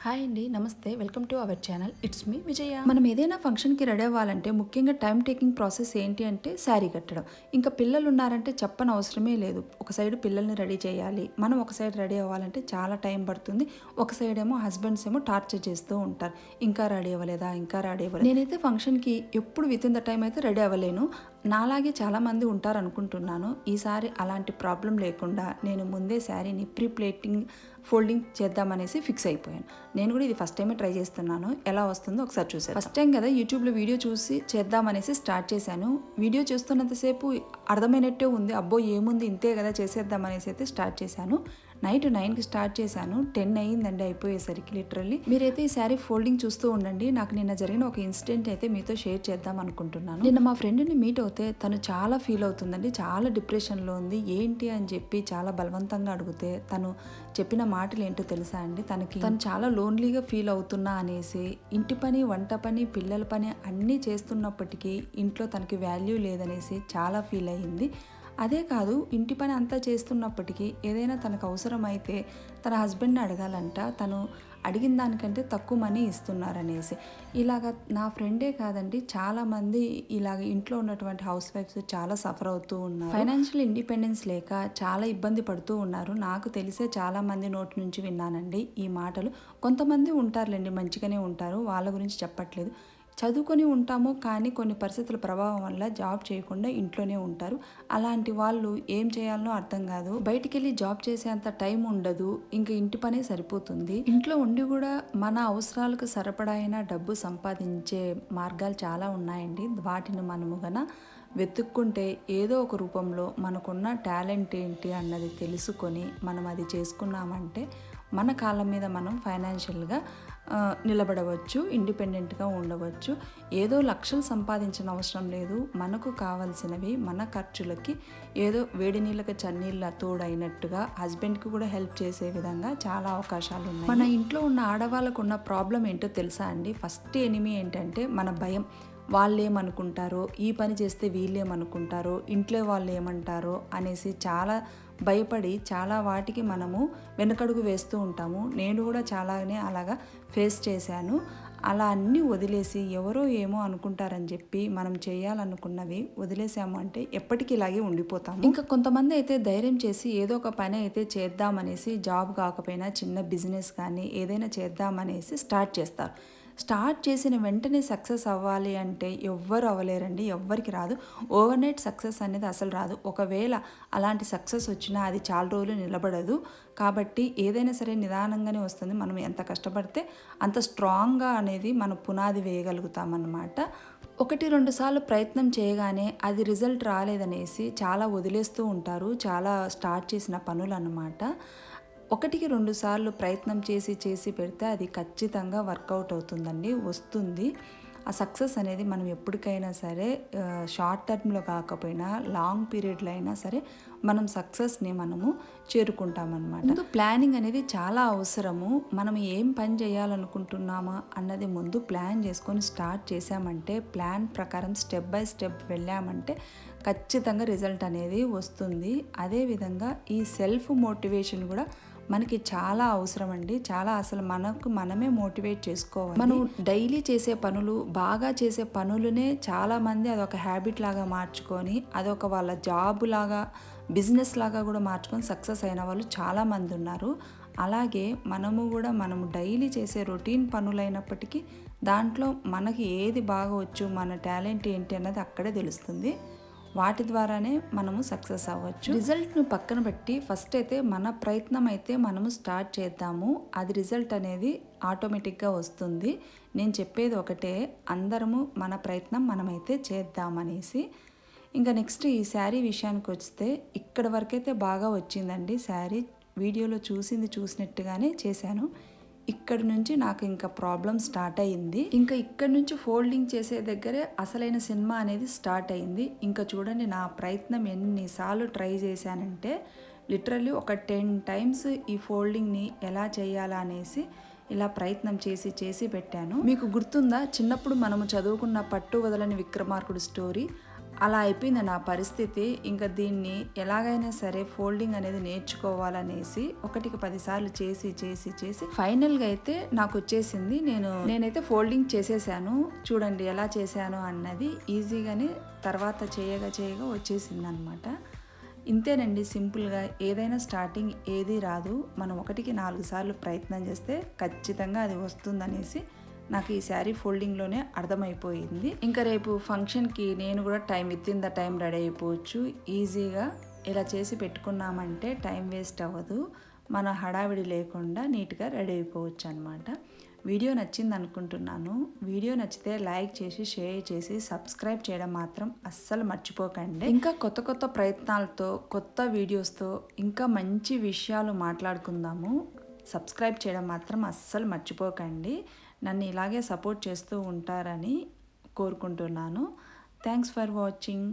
Hi అండి, నమస్తే. Welcome to our channel. It's me Vijaya. మనం ఏదైనా ఫంక్షన్కి రెడీ అవ్వాలంటే ముఖ్యంగా టైం టేకింగ్ ప్రాసెస్ ఏంటి అంటే శారీ కట్టడం. ఇంకా పిల్లలు ఉన్నారంటే చెప్పని అవసరమే లేదు. ఒక సైడ్ పిల్లల్ని రెడీ చేయాలి, మనం ఒక సైడ్ రెడీ అవ్వాలంటే చాలా టైం పడుతుంది. ఒక సైడ్ ఏమో హస్బెండ్స్ ఏమో టార్చర్ చేస్తూ ఉంటారు, ఇంకా రెడీ అవ్వలేదా, ఇంకా రెడీ అవ్వలేదు. నేనైతే ఫంక్షన్కి ఎప్పుడు విత్ ఇన్ ద టైం అయితే రెడీ అవ్వలేను. నాలాగే చాలామంది ఉంటారు అనుకుంటున్నాను. ఈసారి అలాంటి ప్రాబ్లం లేకుండా నేను ముందే శారీని ప్రీ ప్లేటింగ్ ఫోల్డింగ్ చేద్దామనేసి ఫిక్స్ అయిపోయాను. నేను కూడా ఇది ఫస్ట్ టైమే ట్రై చేస్తున్నాను, ఎలా వస్తుందో ఒకసారి చూసాను. ఫస్ట్ టైం కదా యూట్యూబ్లో వీడియో చూసి చేద్దామనేసి స్టార్ట్ చేశాను. వీడియో చూస్తున్నంతసేపు అర్థమైనట్టే ఉంది, అబ్బో ఏముంది ఇంతే కదా చేసేద్దామనేసి అయితే స్టార్ట్ చేశాను. నైట్ 9కి స్టార్ట్ చేశాను, 10 అయ్యిందండి అయిపోయేసరికి లిటరల్లీ. మీరైతే ఈ శారీ ఫోల్డింగ్ చూస్తూ ఉండండి. నాకు నిన్న జరిగిన ఒక ఇన్సిడెంట్ అయితే మీతో షేర్ చేద్దాం అనుకుంటున్నాను. నిన్న మా ఫ్రెండ్ని మీట్ అవుతే తను చాలా ఫీల్ అవుతుందండి, చాలా డిప్రెషన్లో ఉంది. ఏంటి అని చెప్పి చాలా బలవంతంగా అడిగితే తను చెప్పిన మాటలు ఏంటో తెలుసా అండి, తను చాలా లోన్లీగా ఫీల్ అవుతున్నా అనేసి, ఇంటి పని, వంట పని, పిల్లల పని అన్నీ చేస్తున్నప్పటికీ ఇంట్లో తనకి వాల్యూ లేదనేసి చాలా ఫీల్ అయ్యింది. అదే కాదు, ఇంటి పని అంతా చేస్తున్నప్పటికీ ఏదైనా తనకు అవసరమైతే తన హస్బెండ్ని అడగాలంట, తను అడిగిన దానికంటే తక్కువ మనీ ఇస్తున్నారనేసి. ఇలాగ నా ఫ్రెండే కాదండి, చాలామంది ఇలాగ ఇంట్లో ఉన్నటువంటి హౌస్ వైఫ్స్ చాలా సఫర్ అవుతూ ఉన్నారు. ఫైనాన్షియల్ ఇండిపెండెన్స్ లేక చాలా ఇబ్బంది పడుతూ ఉన్నారు. నాకు తెలిసే చాలామంది నోటి నుంచి విన్నానండి ఈ మాటలు. కొంతమంది ఉంటారులేండి, మంచిగానే ఉంటారు, వాళ్ళ గురించి చెప్పట్లేదు. చదువుకొని ఉంటాము కానీ కొన్ని పరిస్థితుల ప్రభావం వల్ల జాబ్ చేయకుండా ఇంట్లోనే ఉంటారు. అలాంటి వాళ్ళు ఏం చేయాలనో అర్థం కాదు. బయటికి వెళ్ళి జాబ్ చేసేంత టైం ఉండదు, ఇంకా ఇంటి పనే సరిపోతుంది. ఇంట్లో ఉండి కూడా మన అవసరాలకు సరిపడైన డబ్బు సంపాదించే మార్గాలు చాలా ఉన్నాయండి. వాటిని మనము గన వెతుక్కుంటే ఏదో ఒక రూపంలో మనకున్న టాలెంట్ ఏంటి అన్నది తెలుసుకొని మనం అది చేసుకున్నామంటే మన కాళ్ళ మీద మనం ఫైనాన్షియల్గా నిలబడవచ్చు, ఇండిపెండెంట్గా ఉండవచ్చు. ఏదో లక్షలు సంపాదించిన అవసరం లేదు, మనకు కావాల్సినవి మన ఖర్చులకి ఏదో వేడి నీళ్ళకి చన్నీళ్ళ తోడైనట్టుగా హస్బెండ్కి కూడా హెల్ప్ చేసే విధంగా చాలా అవకాశాలు ఉన్నాయి. మన ఇంట్లో ఉన్న ఆడవాళ్ళకు ఉన్న ప్రాబ్లం ఏంటో తెలుసా అండి? ఫస్ట్ ఎనిమీ ఏంటంటే మన భయం. వాళ్ళు ఏమనుకుంటారో, ఈ పని చేస్తే వీళ్ళేమనుకుంటారో, ఇంట్లో వాళ్ళు ఏమంటారో అనేసి చాలా భయపడి చాలా వాటికి మనము వెనకడుగు వేస్తూ ఉంటాము. నేను కూడా చాలానే అలాగా ఫేస్ చేశాను. అలా అన్నీ వదిలేసి ఎవరో ఏమో అనుకుంటారని చెప్పి మనం చేయాలనుకున్నవి వదిలేసాము అంటే ఎప్పటికీ ఇలాగే ఉండిపోతాము. ఇంకా కొంతమంది అయితే ధైర్యం చేసి ఏదో ఒక పని అయితే చేద్దామనేసి, జాబ్ కాకపోయినా చిన్న బిజినెస్ కానీ ఏదైనా చేద్దామనేసి స్టార్ట్ చేస్తారు. స్టార్ట్ చేసిన వెంటనే సక్సెస్ అవ్వాలి అంటే ఎవ్వరు అవ్వలేరండి, ఎవ్వరికి రాదు. ఓవర్ నైట్ సక్సెస్ అనేది అసలు రాదు. ఒకవేళ అలాంటి సక్సెస్ వచ్చినా అది చాలా రోజులు నిలబడదు. కాబట్టి ఏదైనా సరే నిదానంగానే వస్తుంది. మనం ఎంత కష్టపడితే అంత స్ట్రాంగ్గా అనేది మనం పునాది వేయగలుగుతామన్నమాట. 1-2 సార్లు ప్రయత్నం చేయగానే అది రిజల్ట్ రాలేదనేసి చాలా వదిలేస్తూ ఉంటారు, చాలా స్టార్ట్ చేసిన పనులు అన్నమాట. 1-2 సార్లు ప్రయత్నం చేసి పెడితే అది ఖచ్చితంగా వర్కౌట్ అవుతుందండి, వస్తుంది. ఆ సక్సెస్ అనేది మనం ఎప్పటికైనా సరే షార్ట్ టర్మ్లో కాకపోయినా లాంగ్ పీరియడ్లో అయినా సరే మనం సక్సెస్ని మనము చేరుకుంటామన్నమాట. ముందు ప్లానింగ్ అనేది చాలా అవసరము. మనం ఏం పని చేయాలనుకుంటున్నామా అన్నది ముందు ప్లాన్ చేసుకొని స్టార్ట్ చేసామంటే, ప్లాన్ ప్రకారం స్టెప్ బై స్టెప్ వెళ్ళామంటే ఖచ్చితంగా రిజల్ట్ అనేది వస్తుంది. అదేవిధంగా ఈ సెల్ఫ్ మోటివేషన్ కూడా మనకి చాలా అవసరం అండి. చాలా అసలు మనకు మనమే మోటివేట్ చేసుకోవాలి. మనం డైలీ చేసే పనులు, బాగా చేసే పనులనే చాలామంది అదొక హ్యాబిట్ లాగా మార్చుకొని అదొక వాళ్ళ జాబ్ లాగా, బిజినెస్ లాగా కూడా మార్చుకొని సక్సెస్ అయిన వాళ్ళు చాలామంది ఉన్నారు. అలాగే మనము డైలీ చేసే రొటీన్ పనులైనప్పటికీ దాంట్లో మనకి ఏది బాగా వచ్చు, మన టాలెంట్ ఏంటి అన్నది అక్కడే తెలుస్తుంది. వాటి ద్వారానే మనము సక్సెస్ అవ్వచ్చు. రిజల్ట్ను పక్కన పెట్టి ఫస్ట్ అయితే మన ప్రయత్నం అయితే మనము స్టార్ట్ చేద్దాము. అది రిజల్ట్ అనేది ఆటోమేటిక్గా వస్తుంది. నేను చెప్పేది ఒకటే, అందరము మన ప్రయత్నం మనమైతే చేద్దామనేసి. ఇంకా నెక్స్ట్ ఈ శారీ విషయానికి వస్తే ఇక్కడ వరకైతే బాగా వచ్చిందండి శారీ. వీడియోలో చూసినట్టుగానే చేశాను. ఇక్కడ నుంచి నాకు ఇంకా ప్రాబ్లం స్టార్ట్ అయ్యింది. ఇంకా ఇక్కడ నుంచి ఫోల్డింగ్ చేసే దగ్గరే అసలైన సినిమా అనేది స్టార్ట్ అయ్యింది. ఇంకా చూడండి నా ప్రయత్నం ఎన్నిసార్లు ట్రై చేశానంటే లిటరల్లీ ఒక 10 టైమ్స్ ఈ ఫోల్డింగ్ని ఎలా చేయాలా అనేసి ఇలా ప్రయత్నం చేసి పెట్టాను. మీకు గుర్తుందా చిన్నప్పుడు మనము చదువుకున్న పట్టు వదలని విక్రమార్కుడు స్టోరీ? అలా అయిపోయింది నా పరిస్థితి. ఇంకా దీన్ని ఎలాగైనా సరే ఫోల్డింగ్ అనేది నేర్చుకోవాలనేసి ఒకటికి 10 సార్లు చేసి ఫైనల్గా అయితే నాకు వచ్చేసింది. నేనైతే ఫోల్డింగ్ చేసేసాను. చూడండి ఎలా చేశాను అన్నది ఈజీగానే తర్వాత చేయగా వచ్చేసింది అనమాట. ఇంతేనండి సింపుల్గా. ఏదైనా స్టార్టింగ్ ఏది రాదు, మనం 1కి 4 సార్లు ప్రయత్నం చేస్తే ఖచ్చితంగా అది వస్తుందనేసి నాకు ఈ శారీ ఫోల్డింగ్లోనే అర్థమైపోయింది. ఇంకా రేపు ఫంక్షన్కి నేను కూడా with in the time ready అయిపోవచ్చు. ఈజీగా ఇలా చేసి పెట్టుకున్నామంటే టైం వేస్ట్ అవ్వదు, మన హడావిడి లేకుండా నీట్గా రెడీ అయిపోవచ్చు అనమాట. వీడియో నచ్చింది అనుకుంటున్నాను. వీడియో నచ్చితే లైక్ చేసి షేర్ చేసి సబ్స్క్రైబ్ చేయడం మాత్రం అస్సలు మర్చిపోకండి. ఇంకా కొత్త ప్రయత్నాలతో కొత్త వీడియోస్తో ఇంకా మంచి విషయాలు మాట్లాడుకుందాము. సబ్స్క్రైబ్ చేయడం మాత్రం అస్సలు మర్చిపోకండి. నన్ను ఇలాగే సపోర్ట్ చేస్తూ ఉంటారని కోరుకుంటున్నాను. Thanks for watching.